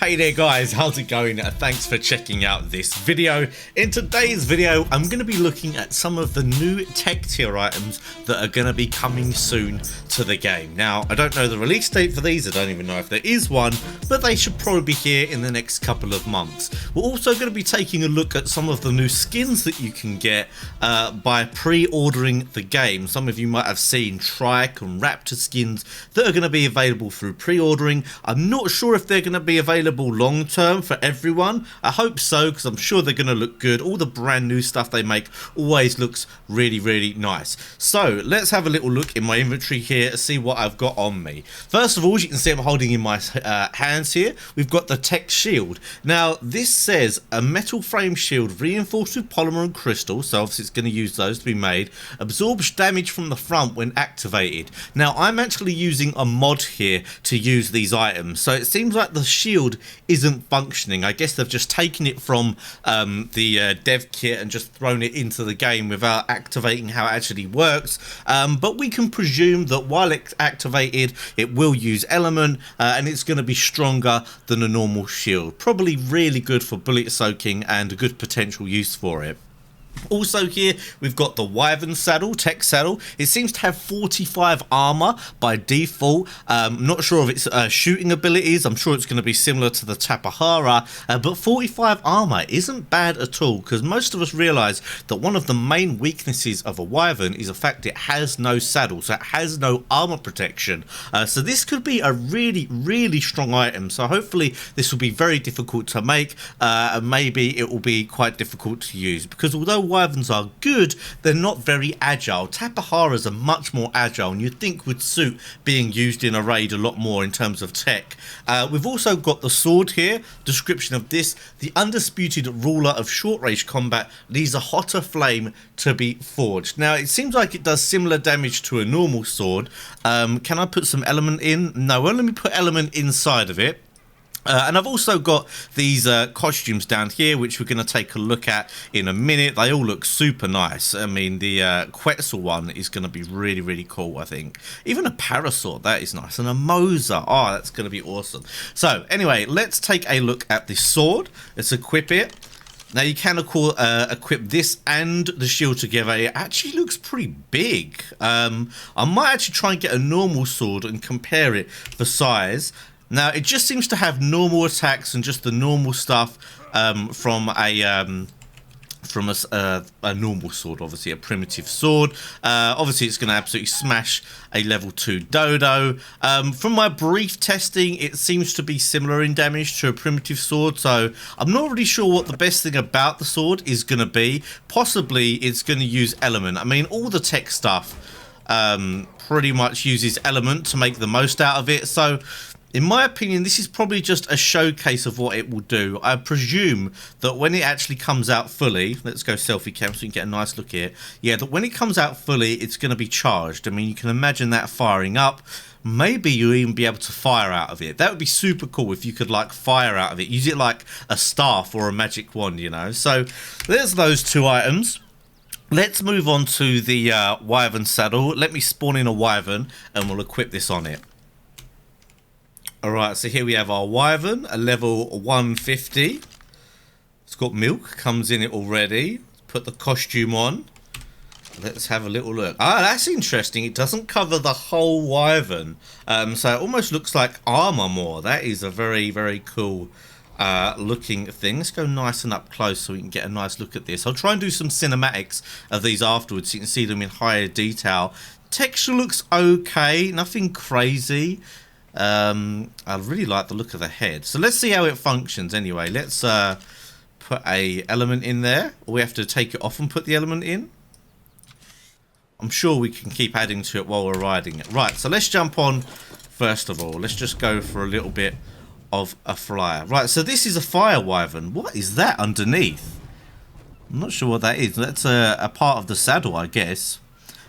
Hey there guys, how's it going? Thanks for checking out this video. In today's video, I'm going to be looking at some of the new tech tier items that are going to be coming soon to the game. Now, I don't know the release date for these, I don't even know if there is one, but they should probably be here in the next couple of months. We're also going to be taking a look at some of the new skins that you can get by pre-ordering the game. Some of you might have seen Trike and Raptor skins that are going to be available through pre-ordering. I'm not sure if they're going to be available long term for everyone. I hope so, because I'm sure they're going to look good. All the brand new stuff they make always looks really nice. So let's have a little look in my inventory here to see what I've got on me. First of all, as you can see, I'm holding in my hands here, we've got the Tek shield. Now this says a metal frame shield reinforced with polymer and crystal, so obviously it's going to use those to be made, absorbs damage from the front when activated. Now I'm actually using a mod here to use these items, so it seems like the shield isn't functioning. I guess they've just taken it from the dev kit and just thrown it into the game without activating how it actually works, but we can presume that while it's activated it will use element and it's going to be stronger than a normal shield. Probably really good for bullet soaking and a good potential use for it. Also here we've got the Wyvern saddle, Tek saddle. It seems to have 45 armor by default. Not sure of its shooting abilities. I'm sure it's going to be similar to the Tapahara, but 45 armor isn't bad at all, because most of us realize that one of the main weaknesses of a Wyvern is the fact it has no saddle, so it has no armor protection. So this could be a really strong item. So hopefully this will be very difficult to make, and maybe it will be quite difficult to use, because although Wyverns are good, they're not very agile. Tapaharas are much more agile, and you'd think would suit being used in a raid a lot more in terms of tech. We've also got the sword here. Description of this: the undisputed ruler of short range combat leaves a hotter flame to be forged. Now it seems like it does similar damage to a normal sword. Can I put some element in? No, well, let me put element inside of it. And I've also got these costumes down here, which we're going to take a look at in a minute. They all look super nice. I mean, the Quetzal one is going to be really cool, I think. Even a Parasaur, that is nice. And a mosa, oh, that's going to be awesome. So, anyway, let's take a look at this sword. Let's equip it. Now, you can equip this and the shield together. It actually looks pretty big. I might actually try and get a normal sword and compare it for size. Now, it just seems to have normal attacks and just the normal stuff from a normal sword, obviously a primitive sword. Obviously, it's going to absolutely smash a level 2 dodo. From my brief testing, it seems to be similar in damage to a primitive sword, so I'm not really sure what the best thing about the sword is going to be. Possibly, it's going to use element. I mean, all the tech stuff pretty much uses element to make the most out of it, so in my opinion, this is probably just a showcase of what it will do. I presume that when it actually comes out fully, let's go selfie cam so you can get a nice look here. Yeah, that when it comes out fully, it's going to be charged. I mean, you can imagine that firing up. Maybe you'll even be able to fire out of it. That would be super cool if you could, like, fire out of it. Use it like a staff or a magic wand, you know. So there's those two items. Let's move on to the Wyvern saddle. Let me spawn in a Wyvern and we'll equip this on it. Alright, so here we have our Wyvern, a level 150. It's got milk, comes in it already. Put the costume on. Let's have a little look. Ah, that's interesting. It doesn't cover the whole Wyvern. So it almost looks like armor more. That is a very cool looking thing. Let's go nice and up close so we can get a nice look at this. I'll try and do some cinematics of these afterwards so you can see them in higher detail. Texture looks okay, nothing crazy. I really like the look of the head, so let's see how it functions. Anyway, let's put a element in there. We have to take it off and put the element in. I'm sure we can keep adding to it while we're riding it. Right, so let's jump on. First of all, let's just go for a little bit of a flyer. Right, so this is a fire Wyvern. What is that underneath? I'm not sure what that is. That's a part of the saddle, I guess.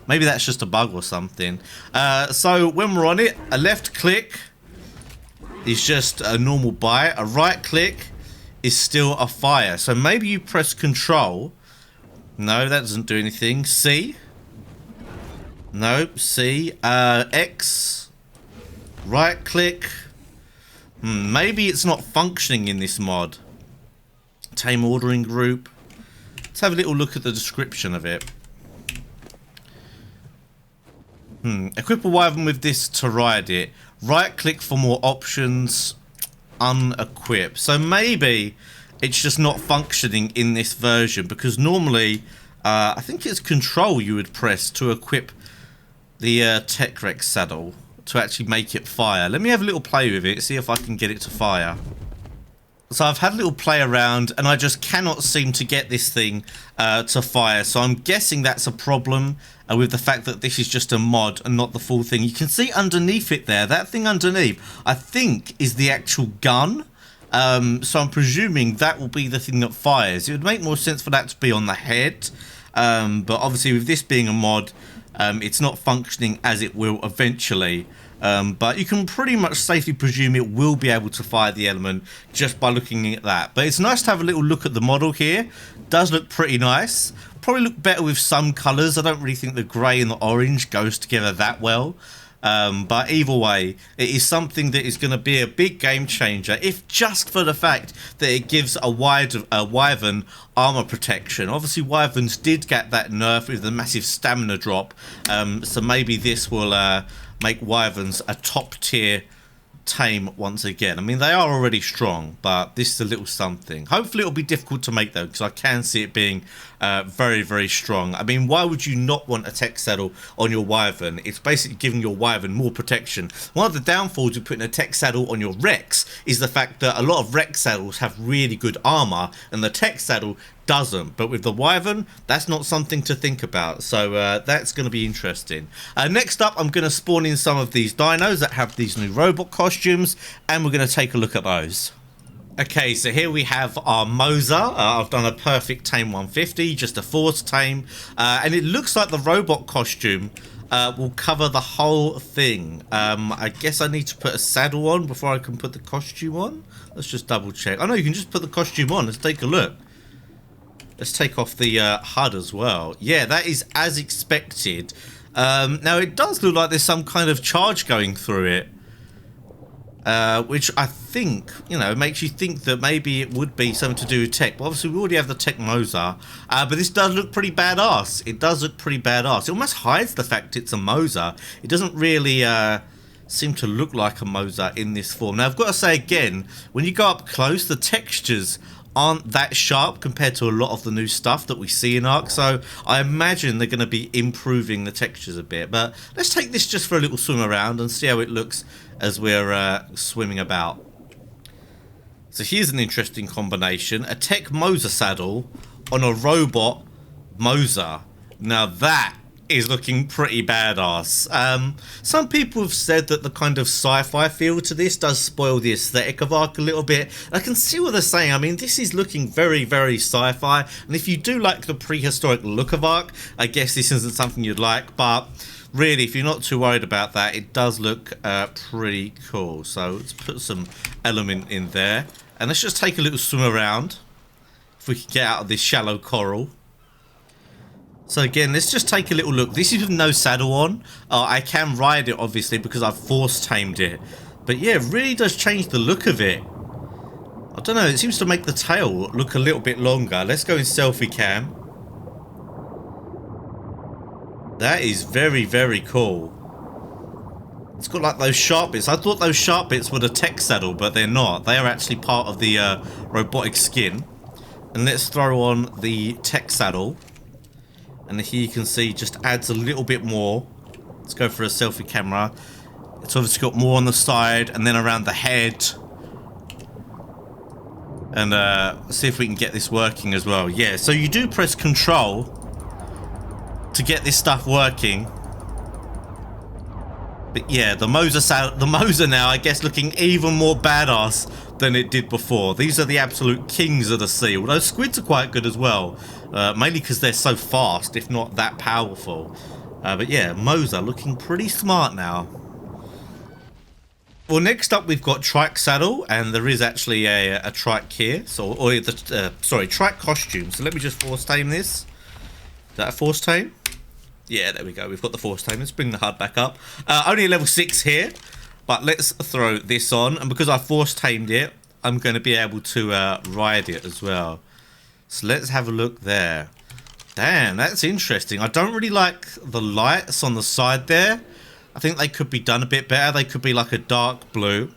Maybe that's just a bug or something. So when we're on it, a left click is just a normal bite. A right click is still a fire. So maybe you press control. No, that doesn't do anything. C. No, C. X. Right click. Maybe it's not functioning in this mod. Tame ordering group. Let's have a little look at the description of it. Equip a wyvern with this to ride it. Right click for more options. Unequip. So maybe it's just not functioning in this version, because normally I think it's control you would press to equip the Tek Rex saddle to actually make it fire. Let me have a little play with it, see if I can get it to fire. So I've had a little play around and I just cannot seem to get this thing to fire. So I'm guessing that's a problem with the fact that this is just a mod and not the full thing. You can see underneath it there, that thing underneath, I think is the actual gun. So I'm presuming that will be the thing that fires. It would make more sense for that to be on the head. But obviously with this being a mod, it's not functioning as it will eventually. But you can pretty much safely presume it will be able to fire the element just by looking at that. But it's nice to have a little look at the model here. Does look pretty nice. Probably look better with some colours. I don't really think the grey and the orange goes together that well. But either way, it is something that is going to be a big game changer, if just for the fact that it gives a wyvern armor protection. Obviously, wyverns did get that nerf with the massive stamina drop, so maybe this will make wyverns a top tier tame once again. I mean, they are already strong, but this is a little something. Hopefully it'll be difficult to make though, because I can see it being very, very strong. I mean, why would you not want a Tek saddle on your wyvern? It's basically giving your wyvern more protection. One of the downfalls of putting a Tek saddle on your Rex is the fact that a lot of Rex saddles have really good armor and the Tek saddle doesn't. But with the wyvern, that's not something to think about. So that's going to be interesting. Next up, I'm going to spawn in some of these dinos that have these new robot costumes, and we're going to take a look at those. Okay, so here we have our mosa. I've done a perfect tame 150, just a forced tame, and it looks like the robot costume will cover the whole thing. I guess I need to put a saddle on before I can put the costume on. Let's just double check. Oh no, you can just put the costume on. Let's take a look. Let's take off the HUD as well. Yeah, that is as expected. Now, it does look like there's some kind of charge going through it. Which I think, you know, makes you think that maybe it would be something to do with Tek. But obviously, we already have the Tek mosa. But this does look pretty badass. It does look pretty badass. It almost hides the fact it's a mosa. It doesn't really seem to look like a mosa in this form. Now, I've got to say again, when you go up close, the textures aren't that sharp compared to a lot of the new stuff that we see in Ark, so I imagine they're going to be improving the textures a bit. But let's take this just for a little swim around and see how it looks as we're swimming about. So here's an interesting combination: a Tek mosa saddle on a robot mosa. Now that is looking pretty badass. Some people have said that the kind of sci-fi feel to this does spoil the aesthetic of Ark a little bit. I can see what they're saying. I mean, this is looking very, very sci-fi, and if you do like the prehistoric look of Ark, I guess this isn't something you'd like, but really, if you're not too worried about that, it does look pretty cool. So let's put some element in there, and let's just take a little swim around if we can get out of this shallow coral. So again, let's just take a little look. This is with no saddle on. I can ride it, obviously, because I've force tamed it. But yeah, it really does change the look of it. I don't know, it seems to make the tail look a little bit longer. Let's go in selfie cam. That is very, very cool. It's got like those sharp bits. I thought those sharp bits were the Tek saddle, but they're not. They are actually part of the robotic skin. And let's throw on the Tek saddle. And here you can see just adds a little bit more. Let's go for a selfie camera. It's obviously got more on the side and then around the head. And see if we can get this working as well. Yeah, so you do press control to get this stuff working. But yeah, the mosa now, I guess, looking even more badass than it did before. These are the absolute kings of the sea. Although squids are quite good as well. Mainly because they're so fast, if not that powerful. But yeah, mosa looking pretty smart now. Well, next up we've got trike saddle, and there is actually a trike here. So, sorry, trike costume. So let me just force tame this. Is that a force tame? Yeah, there we go. We've got the force tame. Let's bring the HUD back up. Only a level 6 here. But let's throw this on, and because I force tamed it, I'm going to be able to ride it as well. So let's have a look there. Damn, that's interesting. I don't really like the lights on the side there. I think they could be done a bit better. They could be like a dark blue.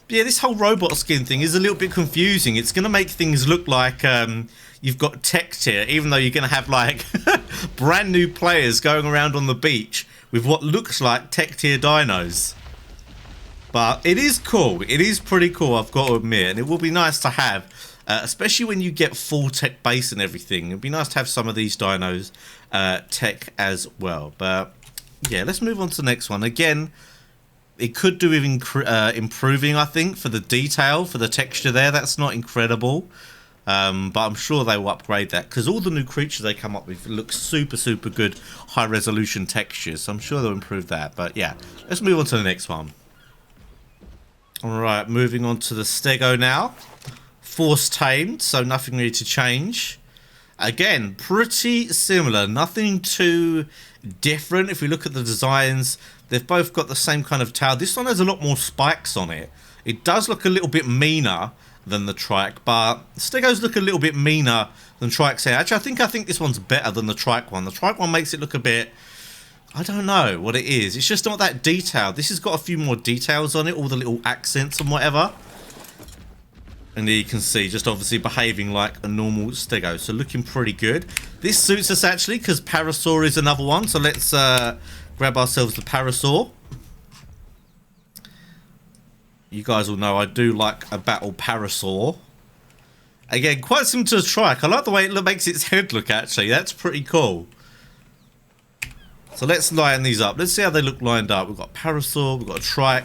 But yeah, this whole robot skin thing is a little bit confusing. It's going to make things look like you've got tech tier, even though you're going to have like brand new players going around on the beach with what looks like tech tier dinos. But it is cool. It is pretty cool, I've got to admit. And it will be nice to have, especially when you get full tech base and everything. It'd be nice to have some of these dinos tech as well. But yeah, let's move on to the next one. Again, it could do with improving, I think, for the detail, for the texture there. That's not incredible. But I'm sure they will upgrade that, because all the new creatures they come up with look super, super good high resolution textures. So I'm sure they'll improve that. But yeah, let's move on to the next one. Alright, moving on to the Stego now. Force tamed, so nothing really to change. Again, pretty similar, nothing too different. If we look at the designs, they've both got the same kind of tail. This one has a lot more spikes on it. It does look a little bit meaner than the trike, but Stegos look a little bit meaner than trikes here. Actually, I think this one's better than the trike one. The trike one makes it look a bit, I don't know what it is. It's just not that detailed. This has got a few more details on it, all the little accents and whatever. And there you can see, just obviously behaving like a normal Stego. So looking pretty good. This suits us actually, because Parasaur is another one. So let's grab ourselves the Parasaur. You guys all know I do like a battle Parasaur. Again, quite similar to the trike. I like the way it makes its head look actually. That's pretty cool. So let's line these up. Let's see how they look lined up. We've got Parasaur, we've got a trike.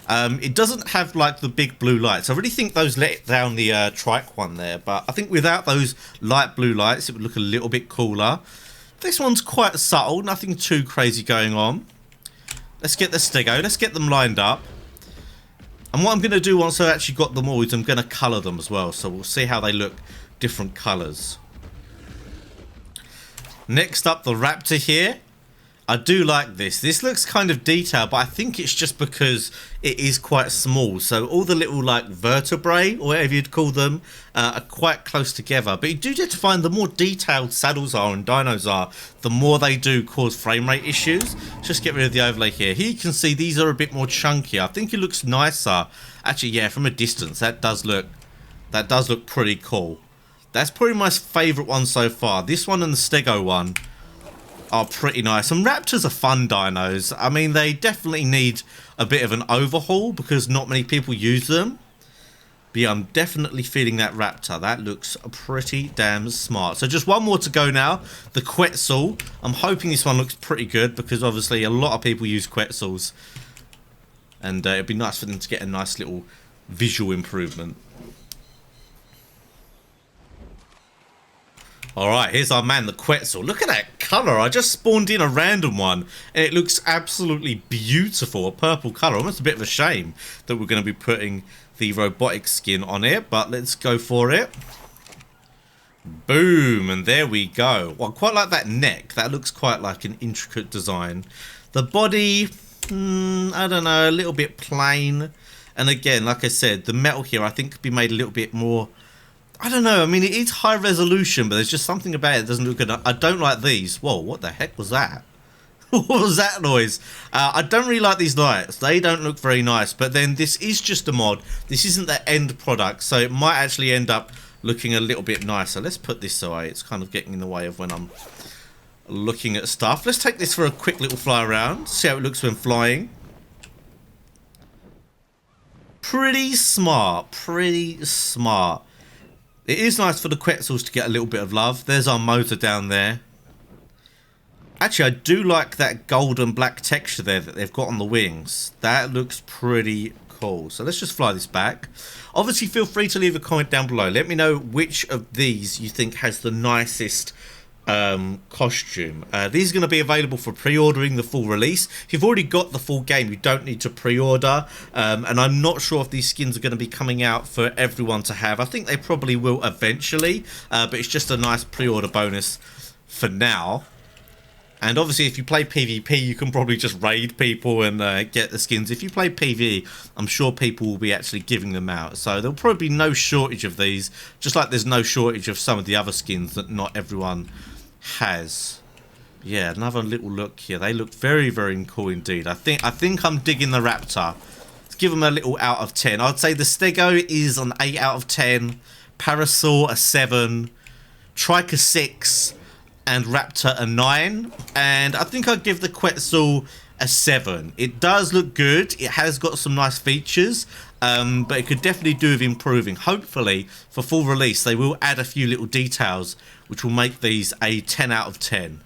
It doesn't have like the big blue lights. I really think those let down the trike one there. But I think without those light blue lights, it would look a little bit cooler. This one's quite subtle. Nothing too crazy going on. Let's get the Stego. Let's get them lined up. And what I'm going to do once I've actually got them all is I'm going to colour them as well. So we'll see how they look different colours. Next up, the Raptor here. I do like this. This looks kind of detailed, but I think it's just because it is quite small. So all the little like vertebrae, or whatever you'd call them, are quite close together. But you do get to find the more detailed saddles are and dinos are, the more they do cause frame rate issues. Just get rid of the overlay here. Here you can see these are a bit more chunky. I think it looks nicer. Actually, yeah, from a distance, that does look pretty cool. That's probably my favourite one so far. This one and the Stego one are pretty nice. And Raptors are fun dinos. I mean, they definitely need a bit of an overhaul because not many people use them. But yeah, I'm definitely feeling that Raptor. That looks pretty damn smart. So just one more to go now. The Quetzal. I'm hoping this one looks pretty good because obviously a lot of people use Quetzals. And it'd be nice for them to get a nice little visual improvement. Alright, here's our man, the Quetzal. Look at that colour. I just spawned in a random one, and it looks absolutely beautiful. A purple colour. Almost a bit of a shame that we're going to be putting the robotic skin on it, but let's go for it. Boom, and there we go. Well, I quite like that neck. That looks quite like an intricate design. The body, I don't know, a little bit plain. And again, like I said, the metal here I think could be made a little bit more, I don't know. I mean, it is high resolution, but there's just something about it that doesn't look good. I don't like these. Whoa, what the heck was that? What was that noise? I don't really like these lights. They don't look very nice. But then this is just a mod. This isn't the end product, so it might actually end up looking a little bit nicer. Let's put this away. It's kind of getting in the way of when I'm looking at stuff. Let's take this for a quick little fly around. See how it looks when flying. Pretty smart. Pretty smart. It is nice for the Quetzals to get a little bit of love. There's our motor down there. Actually, I do like that gold and black texture there that they've got on the wings. That looks pretty cool. So let's just fly this back. Obviously, feel free to leave a comment down below. Let me know which of these you think has the nicest costume. These are going to be available for pre-ordering the full release. If you've already got the full game, you don't need to pre-order, and I'm not sure if these skins are going to be coming out for everyone to have. I think they probably will eventually, but it's just a nice pre-order bonus for now. And obviously, if you play PvP, you can probably just raid people and get the skins. If you play PvE, I'm sure people will be actually giving them out. So there'll probably be no shortage of these, just like there's no shortage of some of the other skins that not everyone has. Yeah, another little look here. They look very, very cool indeed. I think I'm digging the Raptor. Let's give them a little out of 10. I'd say the Stego is an 8 out of 10. Parasaur a 7. Trike a 6. And Raptor a 9, and I think I'd give the Quetzal a 7. It does look good. It has got some nice features, but it could definitely do with improving. Hopefully, for full release, they will add a few little details which will make these a 10 out of 10.